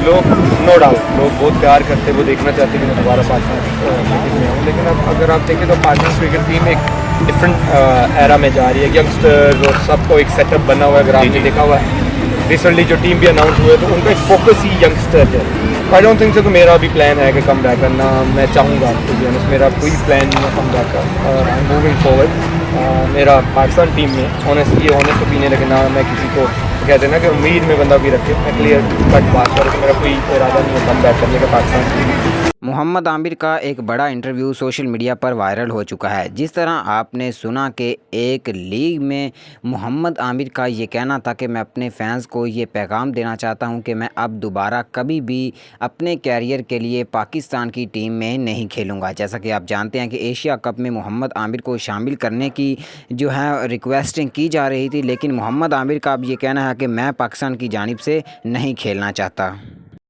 लोग no doubt लोग बहुत प्यार करते, वो देखना चाहते कि मैं दोबारा पाकिस्तान क्रिकेट में आऊँ, लेकिन अब अगर आप देखें तो पाकिस्तान क्रिकेट टीम एक डिफरेंट एरा में जा रही है। यंगस्टर्स और सबको एक सेटअप बना हुआ है। अगर आपने देखा हुआ है रिसेंटली जो टीम भी अनाउंस हुए तो उनका एक फोकस ही यंगस्टर है। आई डोंट थिंक सो कि मेरा भी प्लान है कि कम बैक करना, मैं चाहूँगा टू बी ऑनेस्ट, मेरा कोई प्लान नहीं है कम बैक का। I am moving forward. मेरा पाकिस्तान टीम में ऑनेस्ट ओपिनियन है कि ना मैं किसी को कहते हैं ना कि उम्मीद में बंदा भी रखे, मैं क्लियर कट बात करूँ कि मेरा कोई इरादा नहीं है कम बैक करने का पाकिस्तान टीम में। मोहम्मद आमिर का एक बड़ा इंटरव्यू सोशल मीडिया पर वायरल हो चुका है। जिस तरह आपने सुना कि एक लीग में मोहम्मद आमिर का ये कहना था कि मैं अपने फैंस को ये पैगाम देना चाहता हूं कि मैं अब दोबारा कभी भी अपने कैरियर के लिए पाकिस्तान की टीम में नहीं खेलूंगा। जैसा कि आप जानते हैं कि एशिया कप में मोहम्मद आमिर को शामिल करने की जो है रिक्वेस्टिंग की जा रही थी, लेकिन मोहम्मद आमिर का अब ये कहना है कि मैं पाकिस्तान की जानिब से नहीं खेलना चाहता।